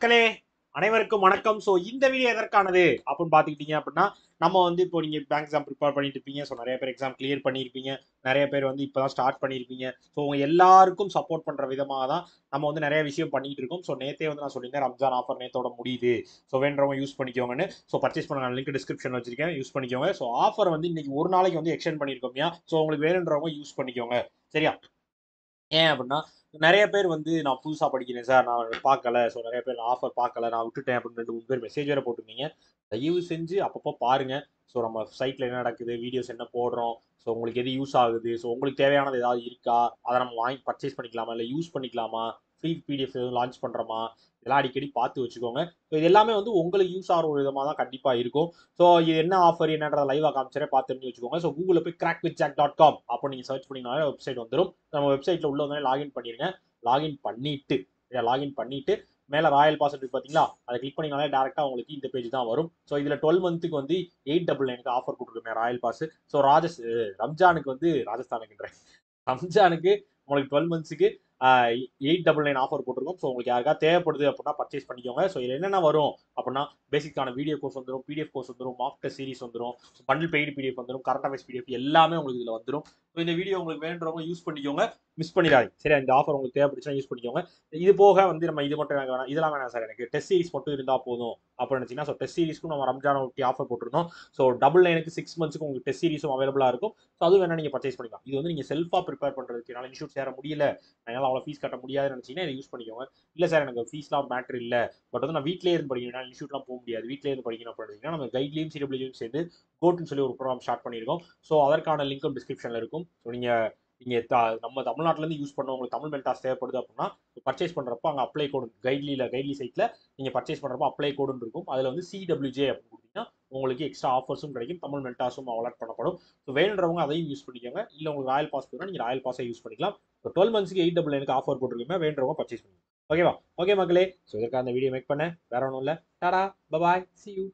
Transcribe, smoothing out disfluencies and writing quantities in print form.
மக்களே அனைவருக்கும் வணக்கம். ஸோ இந்த வீடியோ எதற்கானது அப்படின்னு பார்த்துக்கிட்டீங்க அப்படின்னா, நம்ம வந்து இப்போ நீங்கள் பேங்க் எக்ஸாம் ப்ரிப்பேர் பண்ணிட்டு இருப்பீங்க. ஸோ நிறைய பேர் எக்ஸாம் கிளியர் பண்ணியிருப்பீங்க. நிறைய பேர் வந்து இப்போ தான் ஸ்டார்ட் பண்ணியிருப்பீங்க. ஸோ உங்க எல்லாருக்கும் சப்போர்ட் பண்ணுற விதமாக தான் நம்ம வந்து நிறைய விஷயம் பண்ணிட்டு இருக்கோம். ஸோ நேற்றே வந்து நான் சொல்லியிருந்தேன், ரம்ஜான் ஆஃபர் நேத்தோட முடியுது. ஸோ வேண்டவங்க யூஸ் பண்ணிக்கோங்கன்னு. ஸோ பர்ச்சேஸ் பண்ண லிங்க் டிஸ்கிரிப்ஷன் வச்சிருக்கேன், யூஸ் பண்ணிக்கோங்க. ஸோ ஆஃபர் வந்து இன்னைக்கு ஒரு நாளைக்கு வந்து எக்ஸ்டெண்ட் பண்ணியிருக்கோம்யா. ஸோ உங்களுக்கு வேணுன்றவங்க யூஸ் பண்ணிக்கோங்க. சரியா? ஏன் அப்படின்னா, நெறைய பேர் வந்து நான் புதுசா படிக்கிறேன் சார், நான் பார்க்கல. ஸோ நெறைய பேர் நான் ஆஃபர் பார்க்கல, நான் விட்டுட்டேன் அப்படின்னு 2, 3 பேர் மெசேஜ் வேற போட்டிருந்தீங்க. தயவு செஞ்சு அப்பப்போ பாருங்க. ஸோ நம்ம சைட்ல என்ன நடக்குது, வீடியோஸ் என்ன போடுறோம், ஸோ உங்களுக்கு எது யூஸ் ஆகுது, ஸோ உங்களுக்கு தேவையானது ஏதாவது இருக்கா, அதை நம்ம வாங்கி பர்ச்சேஸ் பண்ணிக்கலாமா, இல்லை யூஸ் பண்ணிக்கலாமா, ஃப்ரீ பிடிஎஃப் எதுவும் லான்ச் பண்ணுறோமா, இதெல்லாம் அடிக்கடி பார்த்து வச்சுக்கோங்க. ஸோ இது எல்லாமே வந்து உங்களுக்கு யூஸ் ஆகிற ஒரு விதமாக தான் கண்டிப்பாக இருக்கும். ஸோ இது என்ன ஆஃபர் என்னன்றத லைவாக காமிச்சரே பார்த்து தெரிஞ்சு வச்சுக்கோங்க. ஸோ கூகுளில் போய் crackwithjack.com அப்போ நீங்கள் சர்ச் பண்ணிங்கனாலே வெப்சைட் வந்துடும். நம்ம வெப்சைட்ல உள்ள வந்து லாகின் பண்ணிருங்க. லாகின் பண்ணிட்டு லாகின் பண்ணிட்டு மேல ராயல் பாஸ் இருக்கு பாத்தீங்களா, அதை கிளிக் பண்ணீங்கனாலே டேரக்டா உங்களுக்கு இந்த பேஜ் தான் வரும். ஸோ இதுல 12 மந்த்துக்கு வந்து 899 ஆஃபர் கொடுத்துருக்கேன் ராயல் பாஸ். ஸோ ரம்ஜானுக்கு வந்து ராஜஸ்தானுக்குன்றேன், ரம்ஜானுக்கு உங்களுக்கு 12 மந்த்ஸுக்கு 899 ஆஃபர் போட்டிருக்கோம். ஸோ உங்களுக்கு யாருக்கா தேவைப்படுது அப்படின்னா பர்ச்சேஸ் பண்ணிக்கோங்க. ஸோ இது என்னென்ன வரும் அப்படின்னா, பேசிக்கான வீடியோ கோர்ஸ் வந்துடும், பிடிஎஃப் கோர்ஸ் வந்துடும், மாக் டெஸ்ட் சீரிஸ் வந்துடும், பண்டில் பெய்டு பிடிஎஃப் வந்துடும், கரண்ட் அஃபேர்ஸ் பிடிஎஃப் எல்லாமே உங்களுக்கு இதில் வந்துடும். ஸோ இந்த வீடியோ உங்களுக்கு வேண்டுறவங்க யூஸ் பண்ணிக்கோங்க, மிஸ் பண்ணிடாதீங்க. சரியா? இந்த ஆஃபர் உங்களுக்கு தேவைப்படுச்சுன்னா யூஸ் பண்ணிக்கோங்க. இது போக வந்து நம்ம இது மட்டும் எனக்கு வேணாம், இதெல்லாம் வேணாம் சார், எனக்கு டெஸ்ட் சீரிஸ் மட்டும் இருந்தால் போதும் அப்படின்னு நினச்சிங்கன்னா, ஸோ டெஸ்ட் சீரிஸ்க்கும் நம்ம ரம்ஜானை ஒட்டி ஆஃபர் போட்டிருந்தோம். ஸோ 99க்கு 6 மந்த்ஸ்க்கு உங்களுக்கு டெஸ்ட் சீரிஸும் அவைலபிளாக இருக்கும். ஸோ அது வேணா நீங்கள் பர்ச்சேஸ் பண்ணிக்கலாம். இது வந்து நீங்கள் செல்ஃபாக ப்ரிப்பேர் பண்ணுறதுக்கு, என்னால் இன்ஸ்டியூட் சேர முடியல, என்னால் அவ்வளோ ஃபீஸ் கட்ட முடியாதுன்னு நினச்சிங்கன்னா இதை யூஸ் பண்ணிக்கோங்க. இல்லை சார் எனக்கு ஃபீஸ்லாம் மேட்ரு இல்லை, பட் வந்து நான் வீட்டிலே இருந்து படிக்கணும், இன்ஸ்டியூட்லாம் போக முடியாது, வீட்டிலே இருந்து படிக்கணும் அப்படின்னா நம்ம கைட்லையும் சிடபிள்யூயும் சேர்ந்து கோட்னு சொல்லி ஒரு ப்ரோக்ராம் ஸ்டார்ட் பண்ணியிருக்கோம். ஸோ அதற்கான லிங்க்கும் டிஸ்கிரிப்ஷனில் இருக்கும். ஸோ நீங்கள் நம்ம தமிழ்நாட்டிலேருந்து யூஸ் பண்ண உங்களுக்கு தமிழ் மென்டாஸ் தேவைப்படுது அப்படின்னா பர்ச்சேஸ் பண்ணுறப்போ அங்கே அப்ளை கோடு கைட்லி சைட்டில் நீங்கள் பர்ச்சேஸ் பண்ணுறப்போ அப்ளை கோடுன்னு இருக்கும். அதில் வந்து சிடபிள்யூஜே அப்படின்னு கொடுத்தீங்கன்னா உங்களுக்கு எக்ஸ்ட்ரா ஆஃபர்ஸும் கிடைக்கும், தமிழ் மென்டாஸும் அலாட் பண்ணப்படும். ஸோ வேணுன்றவங்க அதையும் யூஸ் பண்ணிக்கோங்க. இல்லை உங்களுக்கு ராயல் பாஸ் போனால் நீங்கள் ராயல் பாஸை யூஸ் பண்ணிக்கலாம். ஸோ 12 மந்த்ஸ்க்கு 899 ஆஃபர் போட்டிருக்கோமே, வேணுறவங்க பர்ச்சேஸ் பண்ணுங்க. ஓகேவா? ஓகே மக்களே, ஸோ இதற்காக அந்த வீடியோ மேக் பண்ணேன், வேற ஒன்றும் இல்லை. Tata, bye bye, C you.